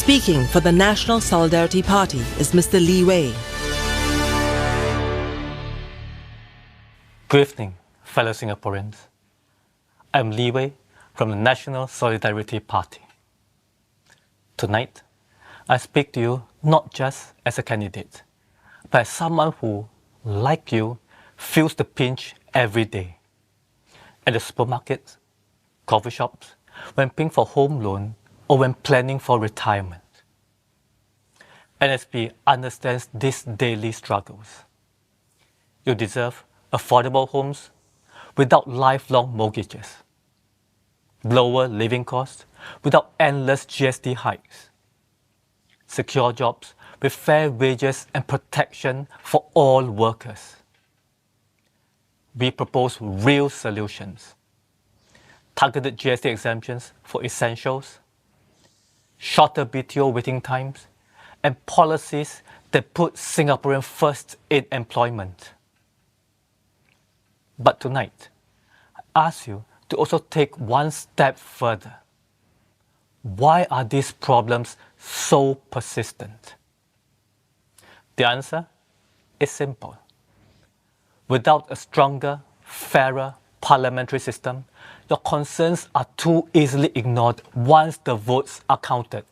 Speaking for the National Solidarity Party is Mr. Lee Wei. Good evening, fellow Singaporeans. I'm Lee Wei from the National Solidarity Party. Tonight, I speak to you not just as a candidate, but as someone who, like you, feels the pinch every day. At the supermarkets, coffee shops, when paying for home loan, or when planning for retirement. NSP understands these daily struggles. You deserve affordable homes without lifelong mortgages, lower living costs without endless GST hikes, secure jobs with fair wages and protection for all workers. We propose real solutions, targeted GST exemptions for essentials, shorter BTO waiting times, and policies that put Singaporeans first in employment. But tonight, I ask you to also take one step further. Why are these problems so persistent? The answer is simple. Without a stronger, fairer parliamentary system, your concerns are too easily ignored once the votes are counted.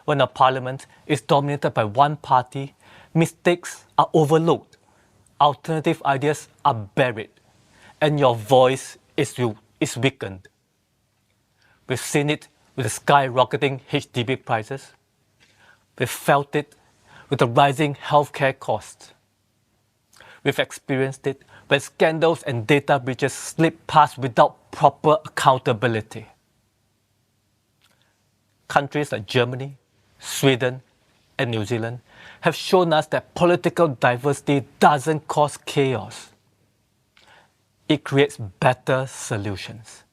When a parliament is dominated by one party, mistakes are overlooked, alternative ideas are buried, and your voice is weakened. We've seen it with the skyrocketing HDB prices. We've felt it with the rising healthcare costs. We've experienced it when scandals and data breaches slip past without proper accountability. Countries like Germany, Sweden, and New Zealand have shown us that political diversity doesn't cause chaos. It creates better solutions.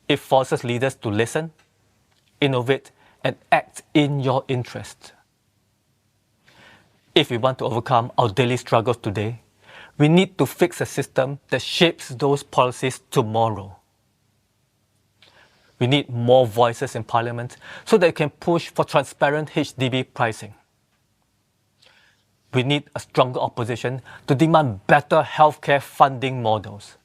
It forces leaders to listen, innovate, and act in your interest. If we want to overcome our daily struggles today, we need to fix a system that shapes those policies tomorrow. We need more voices in Parliament so that we can push for transparent HDB pricing. We need a stronger opposition to demand better healthcare funding models.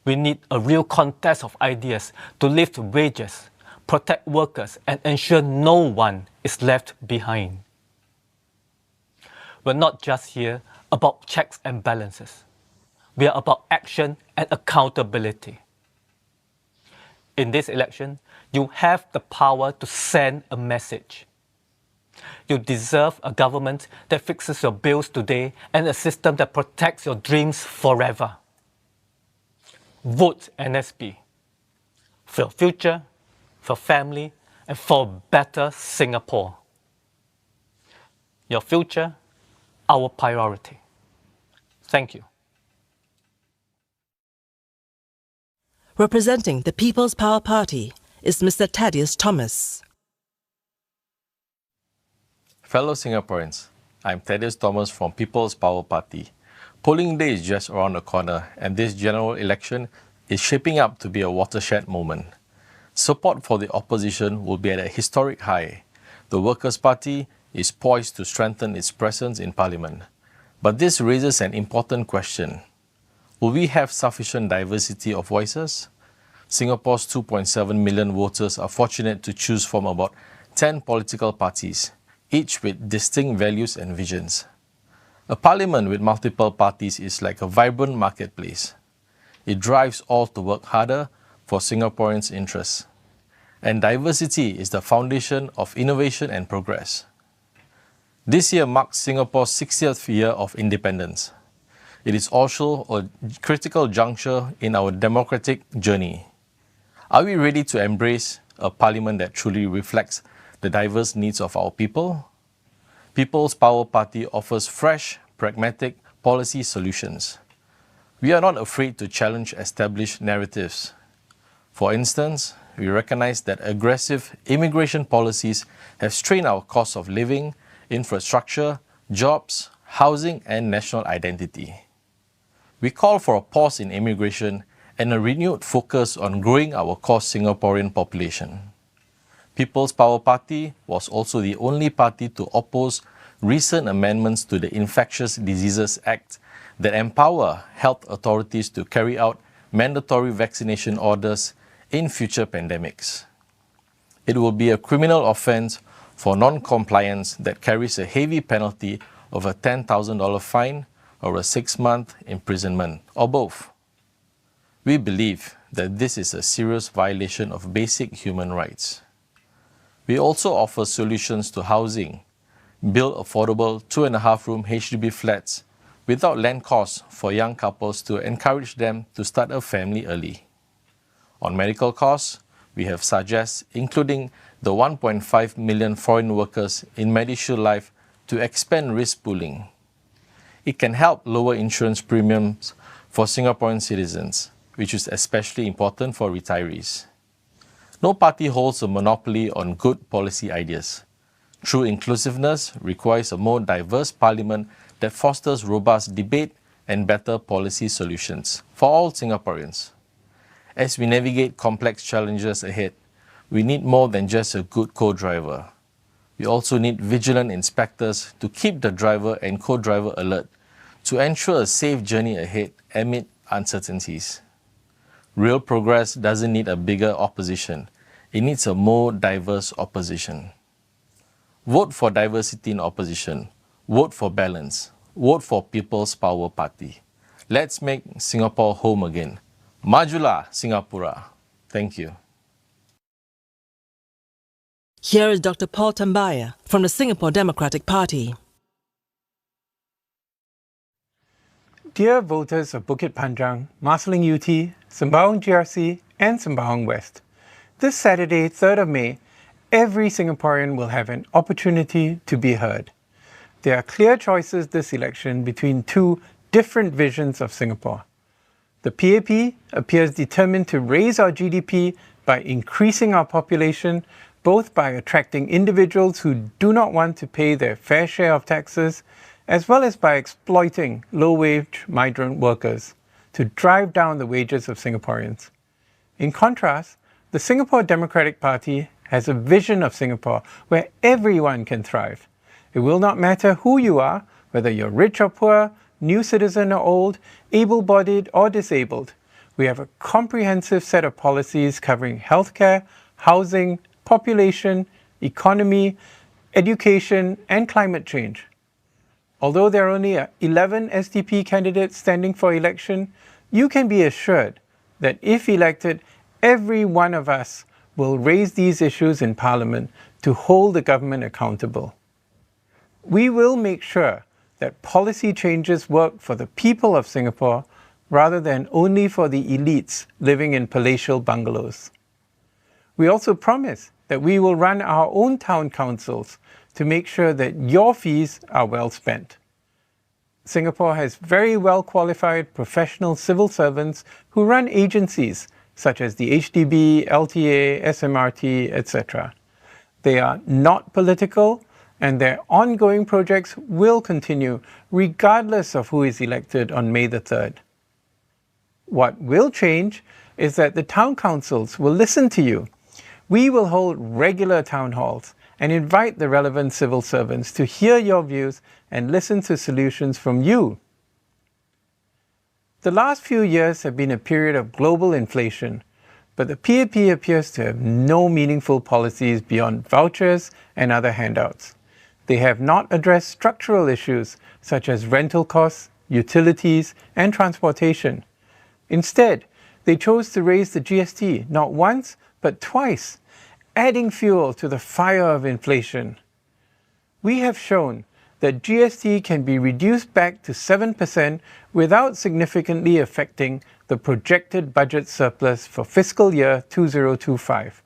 We need a real contest of ideas to lift wages, protect workers, and ensure no one is left behind. We're not just here about checks and balances. We are about action and accountability. In this election, you have the power to send a message. You deserve a government that fixes your bills today and a system that protects your dreams forever. Vote NSP for your future, for family, and for a better Singapore. Your future, our priority. Thank you. Representing the People's Power Party is Mr. Thaddeus Thomas. Fellow Singaporeans, I'm Thaddeus Thomas from People's Power Party. Polling day is just around the corner, and this general election is shaping up to be a watershed moment. Support for the opposition will be at a historic high. The Workers' Party is poised to strengthen its presence in Parliament. But this raises an important question. Will we have sufficient diversity of voices? Singapore's 2.7 million voters are fortunate to choose from about 10 political parties, each with distinct values and visions. A parliament with multiple parties is like a vibrant marketplace. It drives all to work harder for Singaporeans' interests. And diversity is the foundation of innovation and progress. This year marks Singapore's 60th year of independence. It is also a critical juncture in our democratic journey. Are we ready to embrace a parliament that truly reflects the diverse needs of our people? People's Power Party offers fresh, pragmatic policy solutions. We are not afraid to challenge established narratives. For instance, we recognize that aggressive immigration policies have strained our cost of living, infrastructure, jobs, housing, and national identity. We call for a pause in immigration and a renewed focus on growing our core Singaporean population. People's Power Party was also the only party to oppose recent amendments to the Infectious Diseases Act that empower health authorities to carry out mandatory vaccination orders in future pandemics. It will be a criminal offence for non-compliance that carries a heavy penalty of a $10,000 fine or a 6-month imprisonment, or both. We believe that this is a serious violation of basic human rights. We also offer solutions to housing, build affordable 2.5-room HDB flats without land costs for young couples to encourage them to start a family early. On medical costs, we have suggested including the 1.5 million foreign workers in MediShield Life to expand risk pooling. It can help lower insurance premiums for Singaporean citizens, which is especially important for retirees. No party holds a monopoly on good policy ideas. True inclusiveness requires a more diverse parliament that fosters robust debate and better policy solutions for all Singaporeans. As we navigate complex challenges ahead, we need more than just a good co-driver. We also need vigilant inspectors to keep the driver and co-driver alert to ensure a safe journey ahead amid uncertainties. Real progress doesn't need a bigger opposition. It needs a more diverse opposition. Vote for diversity in opposition. Vote for balance. Vote for People's Power Party. Let's make Singapore home again. Majulah Singapura. Thank you. Here is Dr. Paul Tambyah from the Singapore Democratic Party. Dear voters of Bukit Panjang, Marsiling UT, Sembawang GRC and Sembawang West, this Saturday, 3rd of May, every Singaporean will have an opportunity to be heard. There are clear choices this election between two different visions of Singapore. The PAP appears determined to raise our GDP by increasing our population, both by attracting individuals who do not want to pay their fair share of taxes, as well as by exploiting low-wage migrant workers to drive down the wages of Singaporeans. In contrast, the Singapore Democratic Party has a vision of Singapore where everyone can thrive. It will not matter who you are, whether you're rich or poor, new citizen or old, able-bodied or disabled. We have a comprehensive set of policies covering healthcare, housing, population, economy, education, and climate change. Although there are only 11 SDP candidates standing for election, you can be assured that if elected, every one of us will raise these issues in Parliament to hold the government accountable. We will make sure that policy changes work for the people of Singapore rather than only for the elites living in palatial bungalows. We also promise that we will run our own town councils to make sure that your fees are well spent. Singapore has very well qualified professional civil servants who run agencies such as the HDB, LTA, SMRT, etc. They are not political, and their ongoing projects will continue regardless of who is elected on May the 3rd. What will change is that the town councils will listen to you. We will hold regular town halls and invite the relevant civil servants to hear your views and listen to solutions from you. The last few years have been a period of global inflation, but the PAP appears to have no meaningful policies beyond vouchers and other handouts. They have not addressed structural issues such as rental costs, utilities, and transportation. Instead, they chose to raise the GST not once, but twice, adding fuel to the fire of inflation. We have shown that GST can be reduced back to 7% without significantly affecting the projected budget surplus for fiscal year 2025.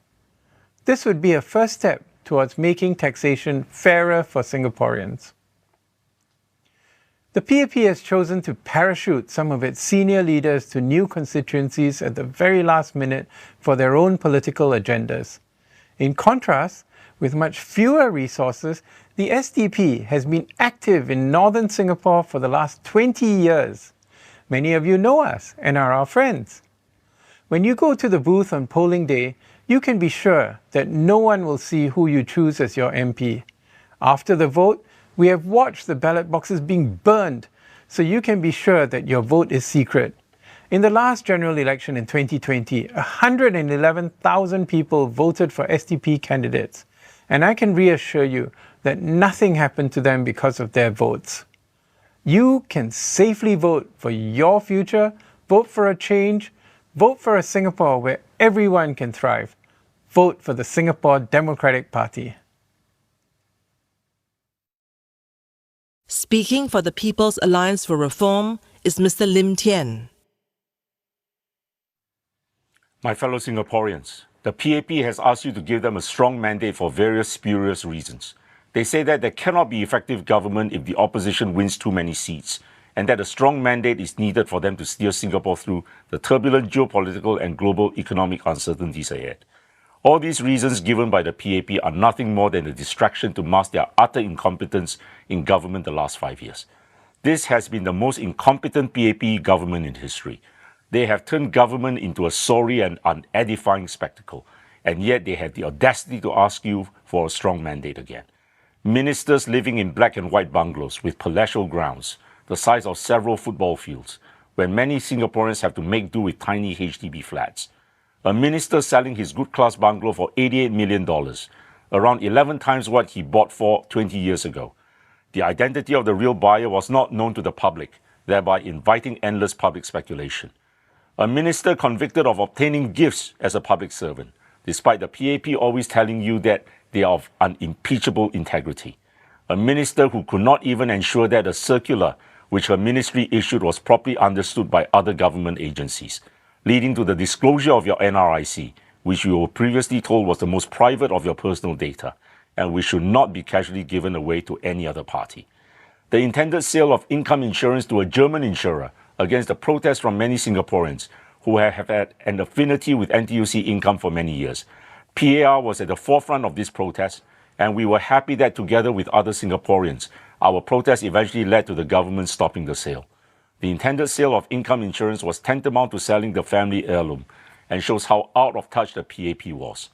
This would be a first step towards making taxation fairer for Singaporeans. The PAP has chosen to parachute some of its senior leaders to new constituencies at the very last minute for their own political agendas. In contrast, with much fewer resources, the SDP has been active in northern Singapore for the last 20 years. Many of you know us and are our friends. When you go to the booth on polling day, you can be sure that no one will see who you choose as your MP. After the vote, we have watched the ballot boxes being burned, so you can be sure that your vote is secret. In the last general election in 2020, 111,000 people voted for STP candidates, and I can reassure you that nothing happened to them because of their votes. You can safely vote for your future, vote for a change, vote for a Singapore where everyone can thrive. Vote for the Singapore Democratic Party. Speaking for the People's Alliance for Reform is Mr. Lim Tean. My fellow Singaporeans, the PAP has asked you to give them a strong mandate for various spurious reasons. They say that there cannot be effective government if the opposition wins too many seats, and that a strong mandate is needed for them to steer Singapore through the turbulent geopolitical and global economic uncertainties ahead. All these reasons given by the PAP are nothing more than a distraction to mask their utter incompetence in government the last 5 years. This has been the most incompetent PAP government in history. They have turned government into a sorry and unedifying spectacle, and yet they have the audacity to ask you for a strong mandate again. Ministers living in black and white bungalows with palatial grounds, the size of several football fields, when many Singaporeans have to make do with tiny HDB flats. A minister selling his good-class bungalow for $88 million, around 11 times what he bought for 20 years ago. The identity of the real buyer was not known to the public, thereby inviting endless public speculation. A minister convicted of obtaining gifts as a public servant, despite the PAP always telling you that they are of unimpeachable integrity. A minister who could not even ensure that a circular which her ministry issued was properly understood by other government agencies, leading to the disclosure of your NRIC, which you were previously told was the most private of your personal data, and which should not be casually given away to any other party. The intended sale of income insurance to a German insurer against the protest from many Singaporeans who have had an affinity with NTUC income for many years. PAR was at the forefront of this protest, and we were happy that together with other Singaporeans, our protest eventually led to the government stopping the sale. The intended sale of income insurance was tantamount to selling the family heirloom, and shows how out of touch the PAP was.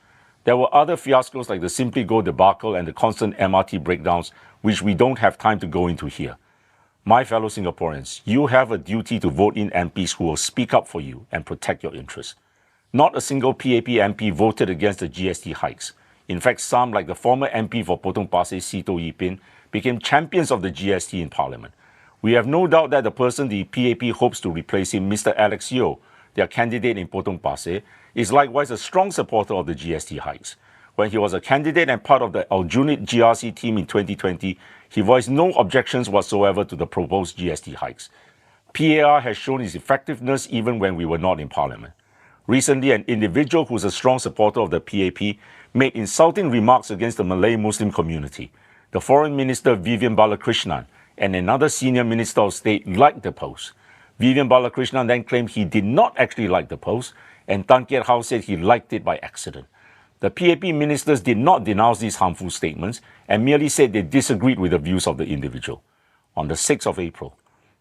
There were other fiascos like the Simply Go debacle and the constant MRT breakdowns, which we don't have time to go into here. My fellow Singaporeans, you have a duty to vote in MPs who will speak up for you and protect your interests. Not a single PAP MP voted against the GST hikes. In fact, some, like the former MP for Potong Pasir, Sito Yipin, became champions of the GST in Parliament. We have no doubt that the person the PAP hopes to replace him, Mr. Alex Yeo, their candidate in Potong Pasir, is likewise a strong supporter of the GST hikes. When he was a candidate and part of the Aljunied GRC team in 2020, he voiced no objections whatsoever to the proposed GST hikes. PAR has shown its effectiveness even when we were not in Parliament. Recently, an individual who is a strong supporter of the PAP made insulting remarks against the Malay Muslim community. The Foreign Minister Vivian Balakrishnan and another senior Minister of State liked the post. Vivian Balakrishnan then claimed he did not actually like the post, and Tan Kiat Hao said he liked it by accident. The PAP ministers did not denounce these harmful statements and merely said they disagreed with the views of the individual. On the 6th of April,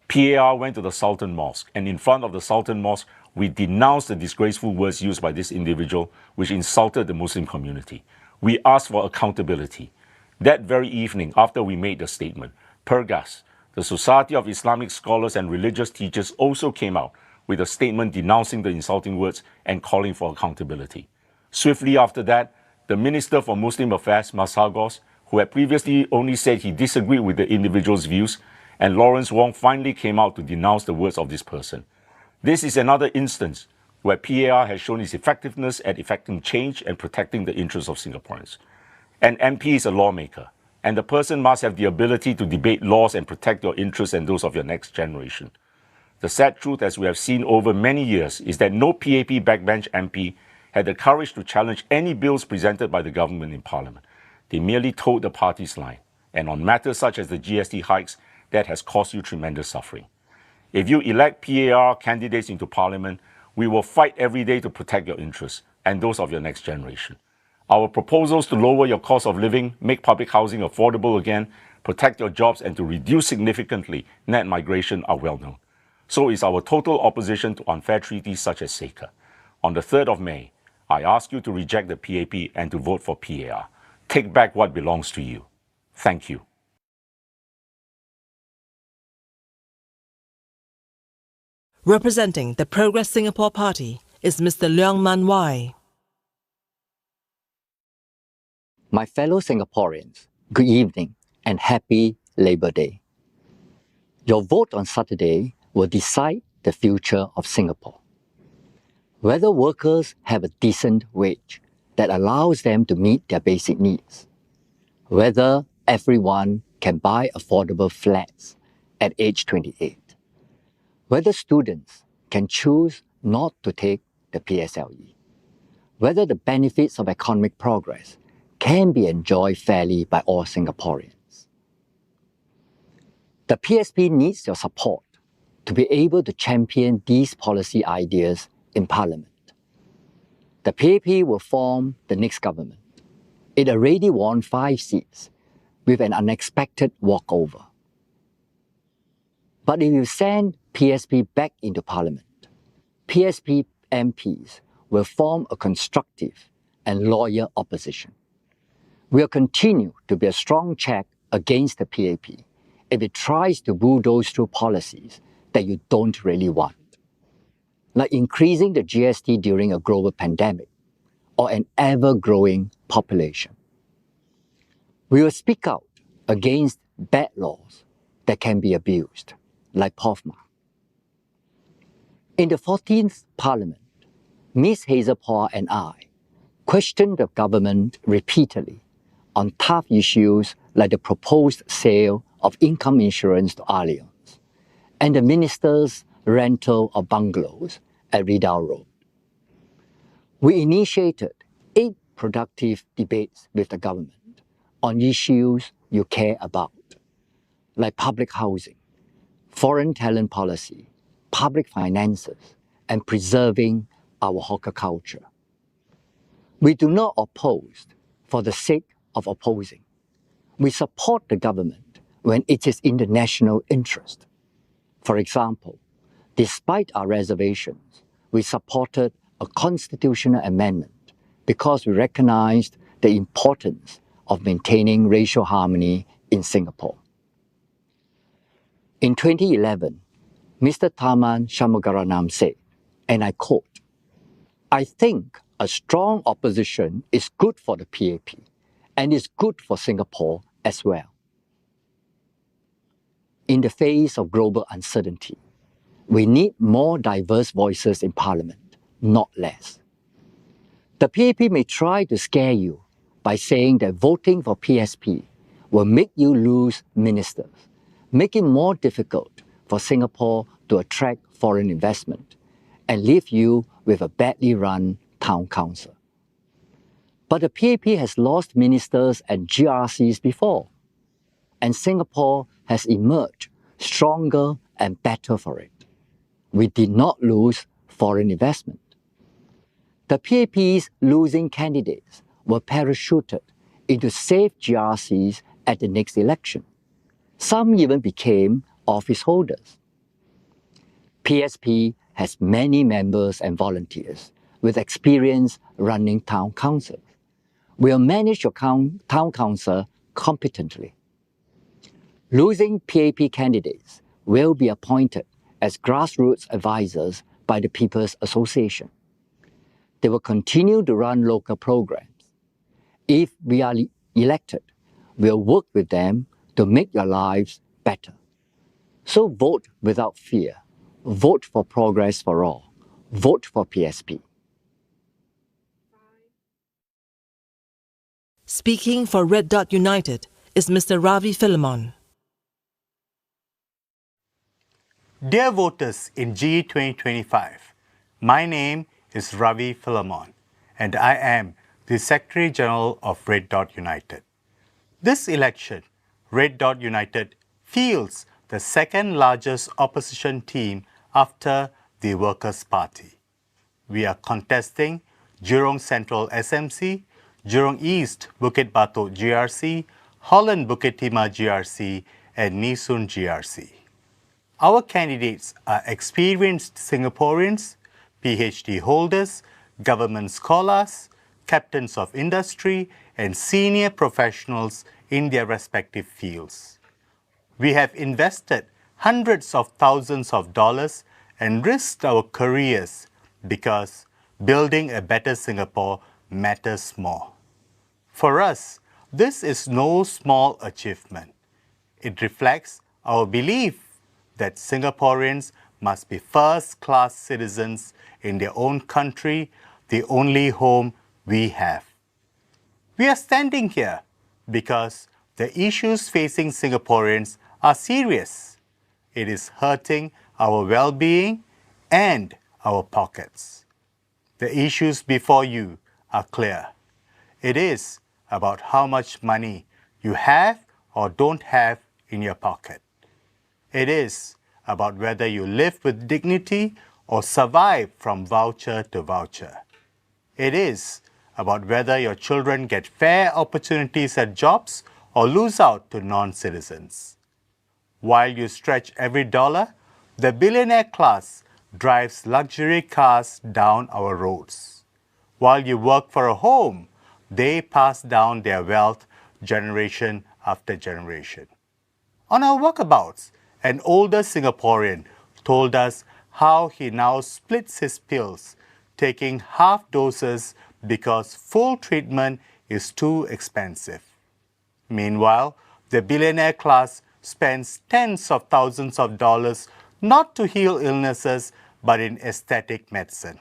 PAR went to the Sultan Mosque, and in front of the Sultan Mosque, we denounced the disgraceful words used by this individual, which insulted the Muslim community. We asked for accountability. That very evening, after we made the statement, Pergas, the Society of Islamic Scholars and Religious Teachers, also came out with a statement denouncing the insulting words and calling for accountability. Swiftly after that, the Minister for Muslim Affairs, Masagos, who had previously only said he disagreed with the individual's views, and Lawrence Wong finally came out to denounce the words of this person. This is another instance where PAR has shown its effectiveness at effecting change and protecting the interests of Singaporeans. An MP is a lawmaker, and the person must have the ability to debate laws and protect your interests and those of your next generation. The sad truth, as we have seen over many years, is that no PAP backbench MP had the courage to challenge any bills presented by the government in Parliament. They merely toed the party's line, and on matters such as the GST hikes, that has caused you tremendous suffering. If you elect PAR candidates into Parliament, we will fight every day to protect your interests and those of your next generation. Our proposals to lower your cost of living, make public housing affordable again, protect your jobs, and to reduce significantly net migration are well known. So is our total opposition to unfair treaties such as SECA. On the 3rd of May, I ask you to reject the PAP and to vote for PAR. Take back what belongs to you. Thank you. Representing the Progress Singapore Party is Mr. Leong. My fellow Singaporeans, good evening and happy Labor Day. Your vote on Saturday will decide the future of Singapore. Whether workers have a decent wage that allows them to meet their basic needs. Whether everyone can buy affordable flats at age 28. Whether students can choose not to take the PSLE. Whether the benefits of economic progress can be enjoyed fairly by all Singaporeans. The PSP needs your support to be able to champion these policy ideas in Parliament. The PAP will form the next government. It already won 5 seats with an unexpected walkover. But if you send PSP back into Parliament, PSP MPs will form a constructive and loyal opposition. We'll continue to be a strong check against the PAP if it tries to bulldoze through policies that you don't really want, like increasing the GST during a global pandemic or an ever-growing population. We will speak out against bad laws that can be abused, like POFMA. In the 14th Parliament, Ms. Hazel Paul and I questioned the government repeatedly on tough issues like the proposed sale of income insurance to Allianz and the minister's rental of bungalows at Rideau Road. We initiated 8 productive debates with the government on issues you care about, like public housing, foreign talent policy, public finances, and preserving our hawker culture. We do not oppose for the sake of opposing. We support the government when it is in the national interest. For example, despite our reservations, we supported a constitutional amendment because we recognized the importance of maintaining racial harmony in Singapore. In 2011, Mr. Tharman Shanmugaratnam said, and I quote, "I think a strong opposition is good for the PAP and is good for Singapore as well." In the face of global uncertainty, we need more diverse voices in Parliament, not less. The PAP may try to scare you by saying that voting for PSP will make you lose ministers, make it more difficult for Singapore to attract foreign investment, and leave you with a badly run town council. But the PAP has lost ministers and GRCs before, and Singapore has emerged stronger and better for it. We did not lose foreign investment. The PAP's losing candidates were parachuted into safe GRCs at the next election. Some even became office holders. PSP has many members and volunteers with experience running town councils. We'll manage your town council competently. Losing PAP candidates will be appointed as grassroots advisors by the People's Association. They will continue to run local programs. If we are elected, we'll work with them to make your lives better. So vote without fear. Vote for progress for all. Vote for PSP. Speaking for Red Dot United is Mr. Ravi Philemon. Dear voters in GE 2025, my name is Ravi Philemon, and I am the Secretary General of Red Dot United. This election, Red Dot United fields the second largest opposition team after the Workers' Party. We are contesting Jurong Central SMC, Jurong East Bukit Batok GRC, Holland Bukit Timah GRC, and Nee Soon GRC. Our candidates are experienced Singaporeans, PhD holders, government scholars, captains of industry, and senior professionals in their respective fields. We have invested hundreds of thousands of dollars and risked our careers because building a better Singapore matters more. For us, this is no small achievement. It reflects our belief that Singaporeans must be first-class citizens in their own country, the only home we have. We are standing here because the issues facing Singaporeans are serious. It is hurting our well-being and our pockets. The issues before you are clear. It is about how much money you have or don't have in your pocket. It is about whether you live with dignity or survive from voucher to voucher. It is about whether your children get fair opportunities at jobs or lose out to non-citizens. While you stretch every dollar, the billionaire class drives luxury cars down our roads. While you work for a home, they pass down their wealth generation after generation. On our walkabouts, an older Singaporean told us how he now splits his pills, taking half doses because full treatment is too expensive. Meanwhile, the billionaire class spends tens of thousands of dollars not to heal illnesses but in aesthetic medicine.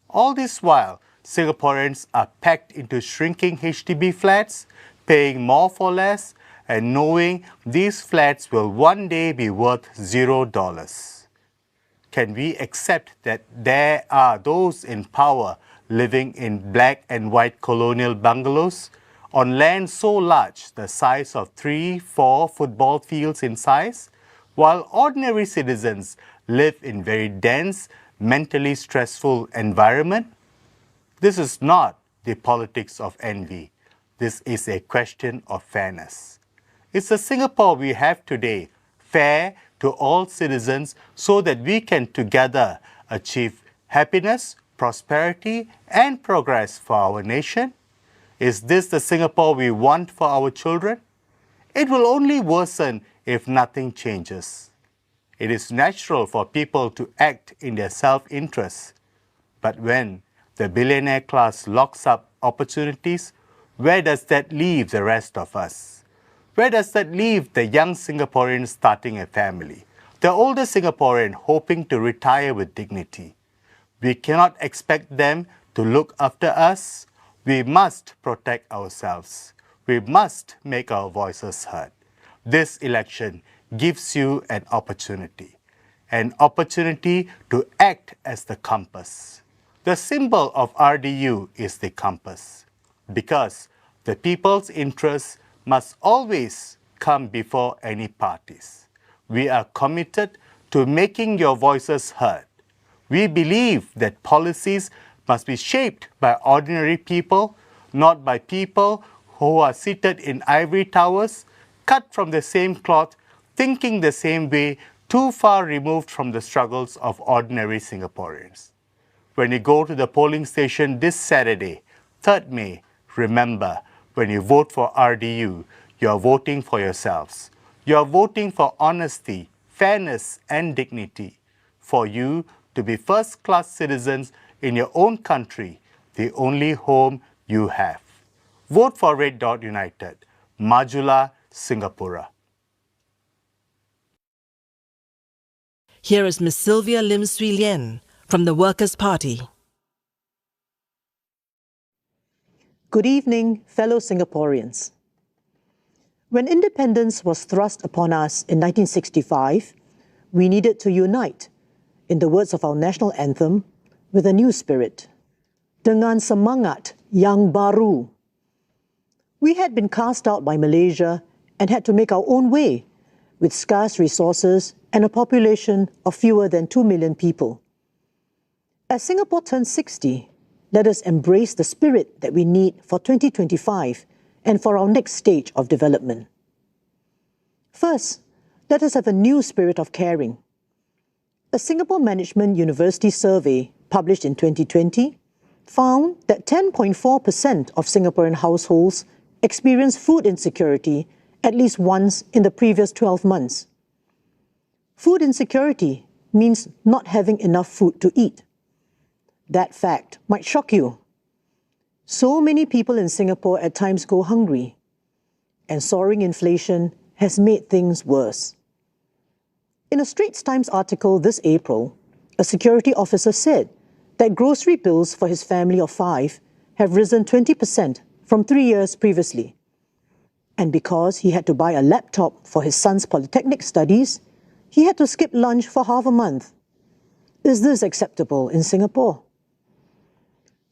All this while, Singaporeans are packed into shrinking HDB flats, paying more for less, and knowing these flats will one day be worth $0. Can we accept that there are those in power living in black and white colonial bungalows on land so large, the size of 3-4 football fields in size, while ordinary citizens live in very dense, mentally stressful environment? This is not the politics of envy. This is a question of fairness. It's the Singapore we have today, fair to all citizens so that we can together achieve happiness, prosperity, and progress for our nation? Is this the Singapore we want for our children? It will only worsen if nothing changes. It is natural for people to act in their self-interest. But when the billionaire class locks up opportunities, where does that leave the rest of us? Where does that leave the young Singaporean starting a family, the older Singaporean hoping to retire with dignity? We cannot expect them to look after us. We must protect ourselves. We must make our voices heard. This election gives you an opportunity to act as the compass. The symbol of RDU is the compass, because the people's interests must always come before any parties. We are committed to making your voices heard. We believe that policies must be shaped by ordinary people, not by people who are seated in ivory towers, cut from the same cloth, thinking the same way, too far removed from the struggles of ordinary Singaporeans. When you go to the polling station this Saturday, 3rd May, remember, when you vote for RDU, you are voting for yourselves. You are voting for honesty, fairness, and dignity, for you to be first-class citizens in your own country, the only home you have. Vote for Red Dot United. Majulah Singapura. Here is Miss Sylvia Lim Swee Lien from the Workers' Party. Good evening, fellow Singaporeans. When independence was thrust upon us in 1965, we needed to unite, in the words of our national anthem, with a new spirit. Dengan semangat yang baru. We had been cast out by Malaysia and had to make our own way, with scarce resources and a population of fewer than 2 million people. As Singapore turns 60, let us embrace the spirit that we need for 2025 and for our next stage of development. First, let us have a new spirit of caring. A Singapore Management University survey published in 2020 found that 10.4% of Singaporean households experience food insecurity at least once in the previous 12 months. Food insecurity means not having enough food to eat. That fact might shock you. So many people in Singapore at times go hungry, and soaring inflation has made things worse. In a Straits Times article this April, a security officer said that grocery bills for his family of 5 have risen 20% from 3 years previously. And because he had to buy a laptop for his son's polytechnic studies, he had to skip lunch for half a month. Is this acceptable in Singapore?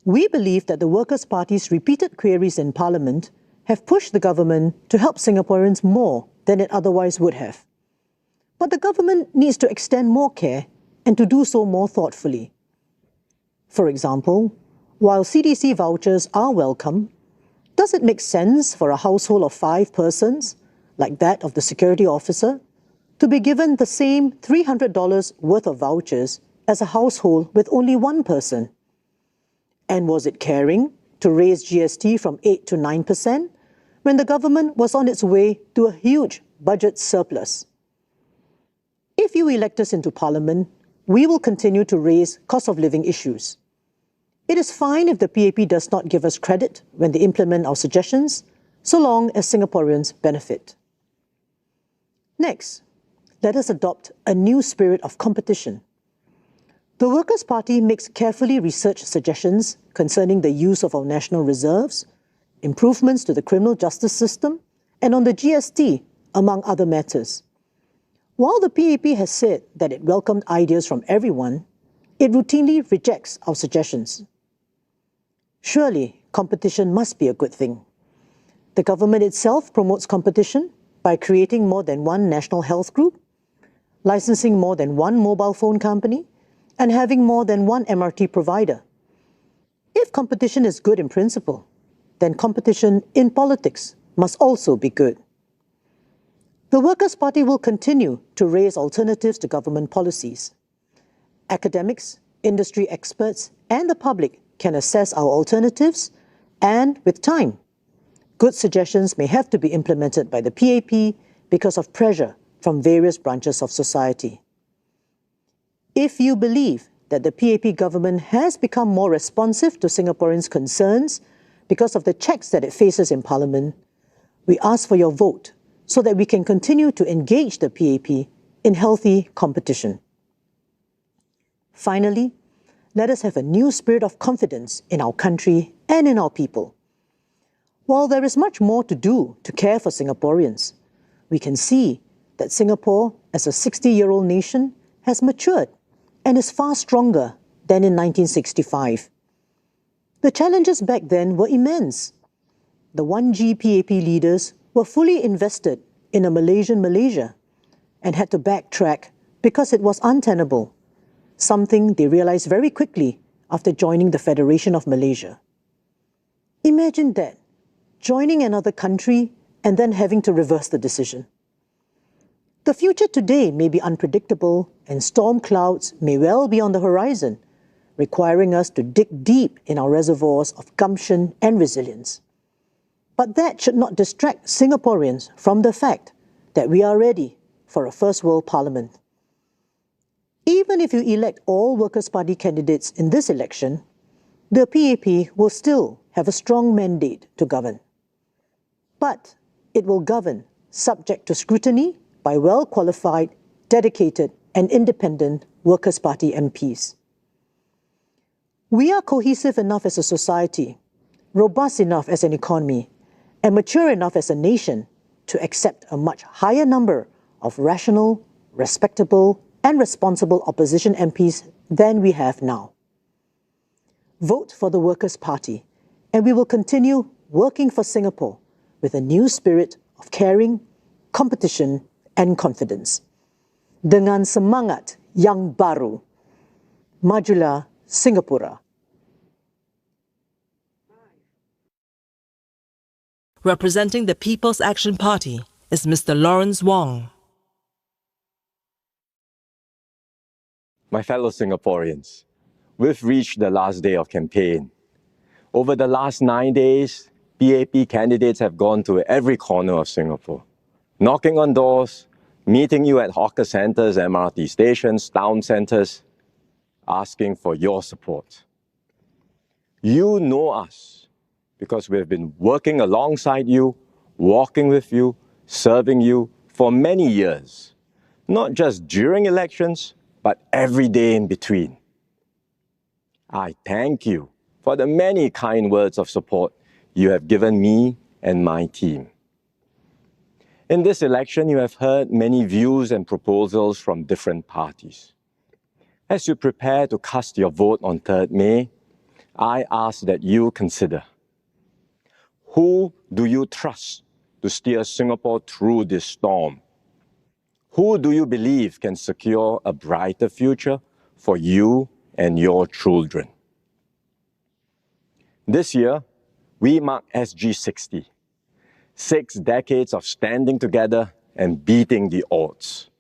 We believe that the Workers' Party's repeated queries in Parliament have pushed the government to help Singaporeans more than it otherwise would have. But the government needs to extend more care and to do so more thoughtfully. For example, while CDC vouchers are welcome, does it make sense for a household of 5 persons, like that of the security officer, to be given the same $300 worth of vouchers as a household with only 1 person? And was it caring to raise GST from 8 to 9% when the government was on its way to a huge budget surplus? If you elect us into Parliament, we will continue to raise cost of living issues. It is fine if the PAP does not give us credit when they implement our suggestions, so long as Singaporeans benefit. Next, let us adopt a new spirit of competition. The Workers' Party makes carefully researched suggestions concerning the use of our national reserves, improvements to the criminal justice system, and on the GST, among other matters. While the PAP has said that it welcomed ideas from everyone, it routinely rejects our suggestions. Surely, competition must be a good thing. The government itself promotes competition by creating more than one national health group, licensing more than one mobile phone company, and having more than one MRT provider. If competition is good in principle, then competition in politics must also be good. The Workers' Party will continue to raise alternatives to government policies. Academics, industry experts, and the public can assess our alternatives, and with time, good suggestions may have to be implemented by the PAP because of pressure from various branches of society. If you believe that the PAP government has become more responsive to Singaporeans' concerns because of the checks that it faces in Parliament, we ask for your vote so that we can continue to engage the PAP in healthy competition. Finally, let us have a new spirit of confidence in our country and in our people. While there is much more to do to care for Singaporeans, we can see that Singapore, as a 60-year-old nation, has matured and is far stronger than in 1965. The challenges back then were immense. The 1G PAP leaders were fully invested in a Malaysian Malaysia and had to backtrack because it was untenable, something they realized very quickly after joining the Federation of Malaysia. Imagine that, joining another country and then having to reverse the decision. The future today may be unpredictable and storm clouds may well be on the horizon, requiring us to dig deep in our reservoirs of gumption and resilience. But that should not distract Singaporeans from the fact that we are ready for a first world parliament. Even if you elect all Workers' Party candidates in this election, the PAP will still have a strong mandate to govern. But it will govern subject to scrutiny by well-qualified, dedicated and independent Workers' Party MPs. We are cohesive enough as a society, robust enough as an economy, and mature enough as a nation to accept a much higher number of rational, respectable and responsible opposition MPs than we have now. Vote for the Workers' Party, and we will continue working for Singapore with a new spirit of caring, competition and confidence. Dengan semangat yang baru, majulah Singapura. Representing the People's Action Party is Mr. Wong. My fellow Singaporeans, we've reached the last day of campaign Over the last 9 days, PAP candidates have gone to every corner of Singapore, knocking on doors, meeting you at hawker centres, MRT stations, town centres, asking for your support. You know us because we have been working alongside you, walking with you, serving you for many years, not just during elections, but every day in between. I thank you for the many kind words of support you have given me and my team. In this election, you have heard many views and proposals from different parties. As you prepare to cast your vote on 3rd May, I ask that you consider, who do you trust to steer Singapore through this storm? Who do you believe can secure a brighter future for you and your children? This year, we mark SG60, 6 decades of standing together and beating the odds.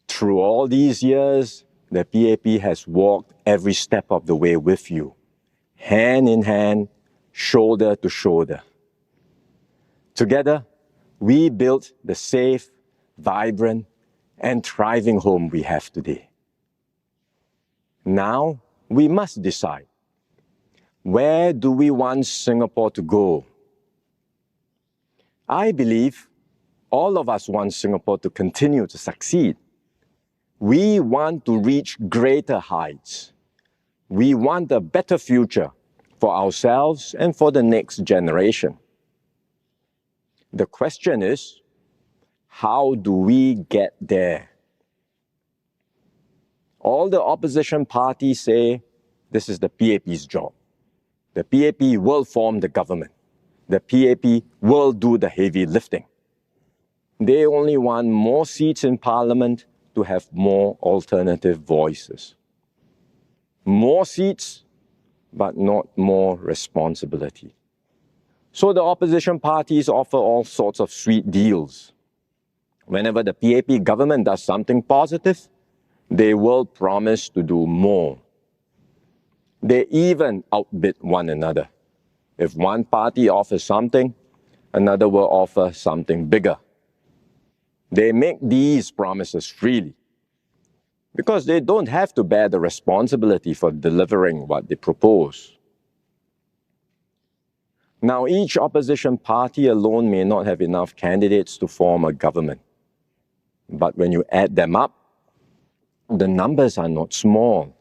Through all these years, the PAP has walked every step of the way with you, hand in hand, shoulder to shoulder. Together, we built the safe, vibrant, and thriving home we have today. Now, we must decide, where do we want Singapore to go? I believe all of us want Singapore to continue to succeed. We want to reach greater heights. We want a better future for ourselves and for the next generation. The question is, how do we get there? All the opposition parties say this is the PAP's job. The PAP will form the government. The PAP will do the heavy lifting. They only want more seats in Parliament to have more alternative voices. More seats, but not more responsibility. So the opposition parties offer all sorts of sweet deals. Whenever the PAP government does something positive, they will promise to do more. They even outbid one another. If one party offers something, another will offer something bigger. They make these promises freely because they don't have to bear the responsibility for delivering what they propose. Now, each opposition party alone may not have enough candidates to form a government. But when you add them up, the numbers are not small.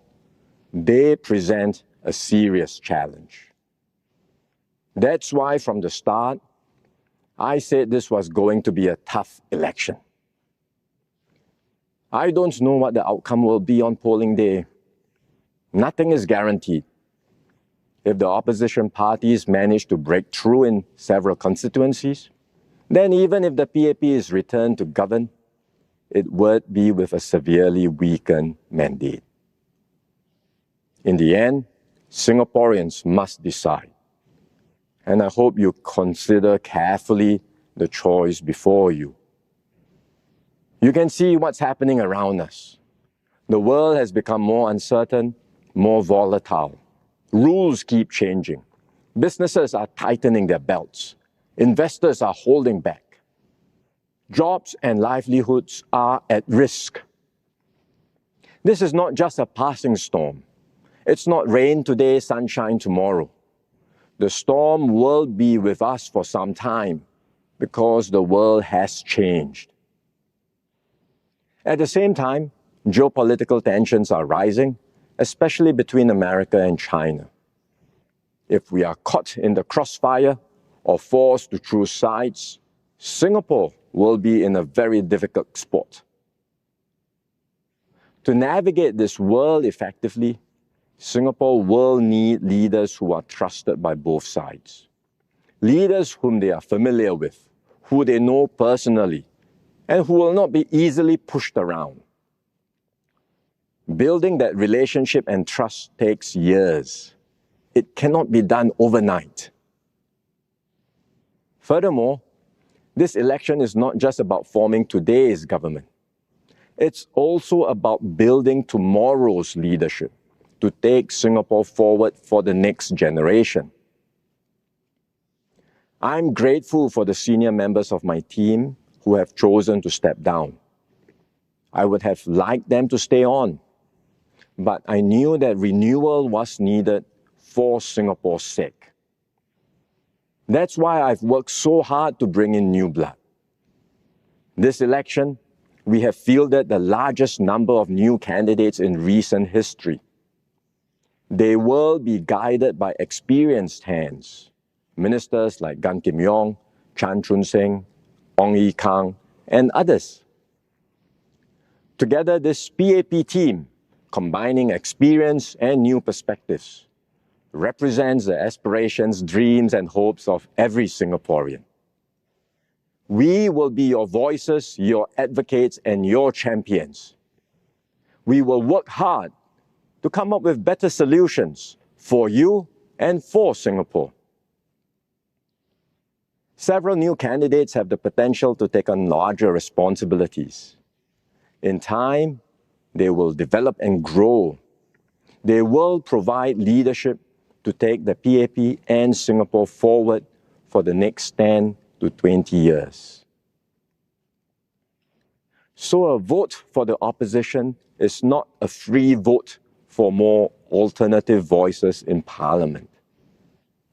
They present a serious challenge. That's why from the start, I said this was going to be a tough election. I don't know what the outcome will be on polling day. Nothing is guaranteed. If the opposition parties manage to break through in several constituencies, then even if the PAP is returned to govern, it would be with a severely weakened mandate. In the end, Singaporeans must decide. And I hope you consider carefully the choice before you. You can see what's happening around us. The world has become more uncertain, more volatile. Rules keep changing. Businesses are tightening their belts. Investors are holding back. Jobs and livelihoods are at risk. This is not just a passing storm. It's not rain today, sunshine tomorrow. The storm will be with us for some time because the world has changed. At the same time, geopolitical tensions are rising, especially between America and China. If we are caught in the crossfire or forced to choose sides, Singapore will be in a very difficult spot. To navigate this world effectively, Singapore will need leaders who are trusted by both sides. Leaders whom they are familiar with, who they know personally, and who will not be easily pushed around. Building that relationship and trust takes years. It cannot be done overnight. Furthermore, this election is not just about forming today's government. It's also about building tomorrow's leadership, to take Singapore forward for the next generation. I'm grateful for the senior members of my team who have chosen to step down. I would have liked them to stay on, but I knew that renewal was needed for Singapore's sake. That's why I've worked so hard to bring in new blood. This election, we have fielded the largest number of new candidates in recent history. They will be guided by experienced hands, ministers like Gan Kim Yong, Chan Chun Sing, Ong Yi Kang, and others. Together, this PAP team, combining experience and new perspectives, represents the aspirations, dreams, and hopes of every Singaporean. We will be your voices, your advocates, and your champions. We will work hard to come up with better solutions for you and for Singapore. Several new candidates have the potential to take on larger responsibilities. In time, they will develop and grow. They will provide leadership to take the PAP and Singapore forward for the next 10 to 20 years. So a vote for the opposition is not a free vote for more alternative voices in Parliament.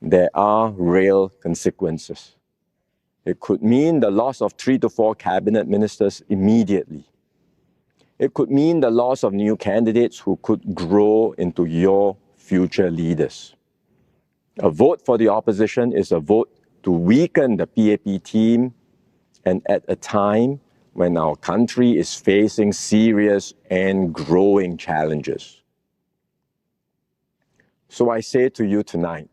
There are real consequences. It could mean the loss of 3 to 4 cabinet ministers immediately. It could mean the loss of new candidates who could grow into your future leaders. A vote for the opposition is a vote to weaken the PAP team, and at a time when our country is facing serious and growing challenges. So I say to you tonight,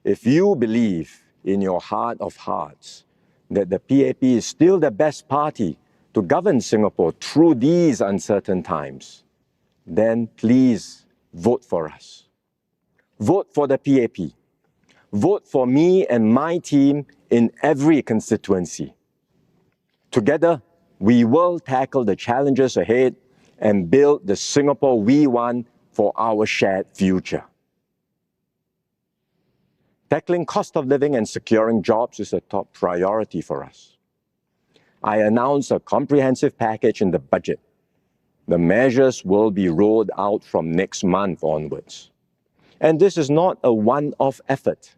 if you believe in your heart of hearts that the PAP is still the best party to govern Singapore through these uncertain times, then please vote for us. Vote for the PAP. Vote for me and my team in every constituency. Together, we will tackle the challenges ahead and build the Singapore we want for our shared future. Tackling cost of living and securing jobs is a top priority for us. I announced a comprehensive package in the budget. The measures will be rolled out from next month onwards. And this is not a one-off effort.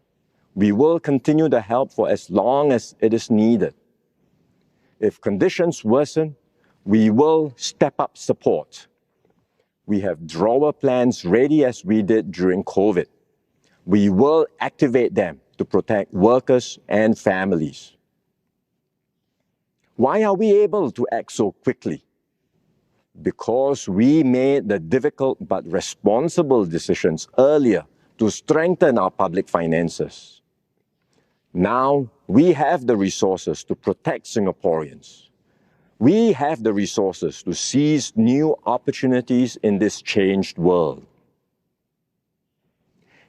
We will continue the help for as long as it is needed. If conditions worsen, we will step up support. We have drawer plans ready as we did during COVID. We will activate them to protect workers and families. Why are we able to act so quickly? Because we made the difficult but responsible decisions earlier to strengthen our public finances. Now we have the resources to protect Singaporeans. We have the resources to seize new opportunities in this changed world.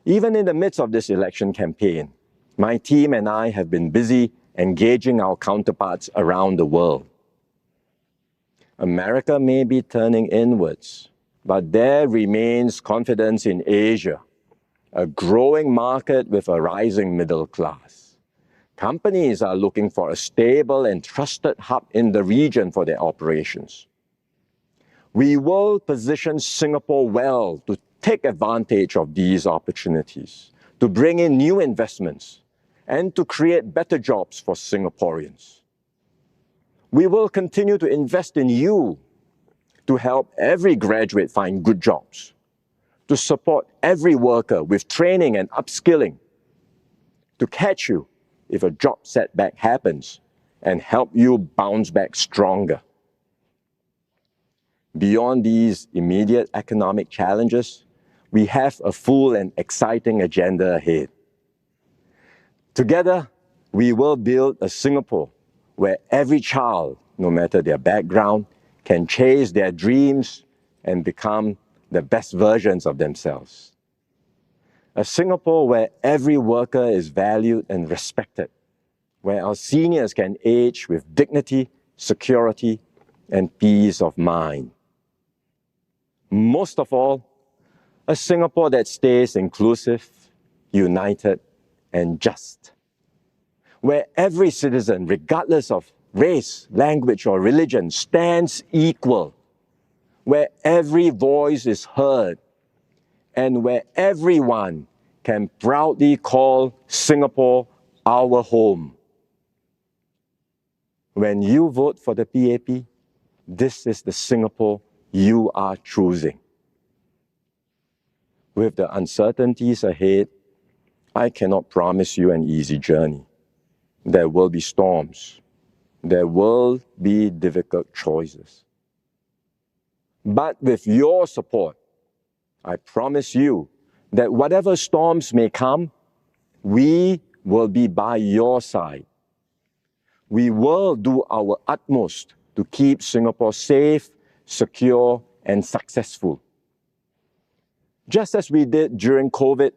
Even in the midst of this election campaign, my team and I have been busy engaging our counterparts around the world. America may be turning inwards, but there remains confidence in Asia, a growing market with a rising middle class. Companies are looking for a stable and trusted hub in the region for their operations. We will position Singapore well to take advantage of these opportunities, to bring in new investments, and to create better jobs for Singaporeans. We will continue to invest in you to help every graduate find good jobs, to support every worker with training and upskilling, to catch you if a job setback happens and help you bounce back stronger. Beyond these immediate economic challenges, we have a full and exciting agenda ahead. Together, we will build a Singapore where every child, no matter their background, can chase their dreams and become the best versions of themselves. A Singapore where every worker is valued and respected, where our seniors can age with dignity, security, and peace of mind. Most of all, A Singapore that stays inclusive, united, and just. Where every citizen, regardless of race, language, or religion, stands equal. Where every voice is heard, and where everyone can proudly call Singapore our home. When you vote for the PAP, this is the Singapore you are choosing. With the uncertainties ahead, I cannot promise you an easy journey. There will be storms. There will be difficult choices. But with your support, I promise you that whatever storms may come, we will be by your side. We will do our utmost to keep Singapore safe, secure, and successful. Just as we did during COVID,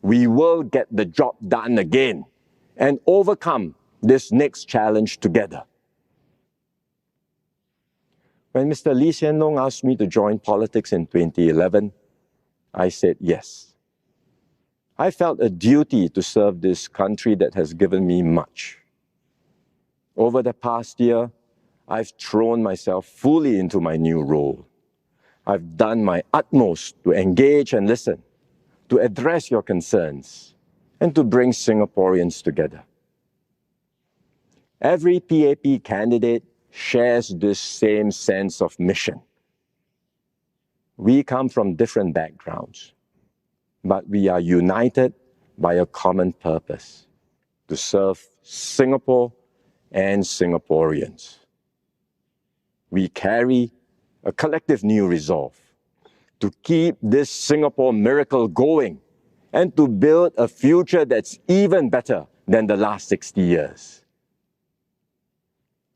we will get the job done again and overcome this next challenge together. When Mr. Lee Hsien Loong asked me to join politics in 2011, I said yes. I felt a duty to serve this country that has given me much. Over the past year, I've thrown myself fully into my new role. I've done my utmost to engage and listen, to address your concerns, and to bring Singaporeans together. Every PAP candidate shares this same sense of mission. We come from different backgrounds, but we are united by a common purpose: to serve Singapore and Singaporeans. We carry a collective new resolve to keep this Singapore miracle going and to build a future that's even better than the last 60 years.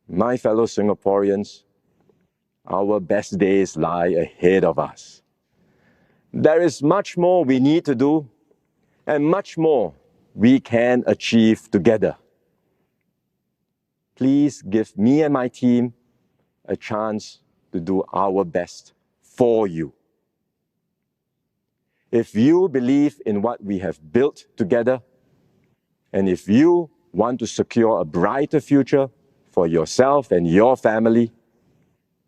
My fellow Singaporeans, our best days lie ahead of us. There is much more we need to do and much more we can achieve together. Please give me and my team a chance to do our best for you. If you believe in what we have built together, and if you want to secure a brighter future for yourself and your family,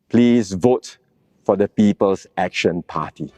please vote for the People's Action Party.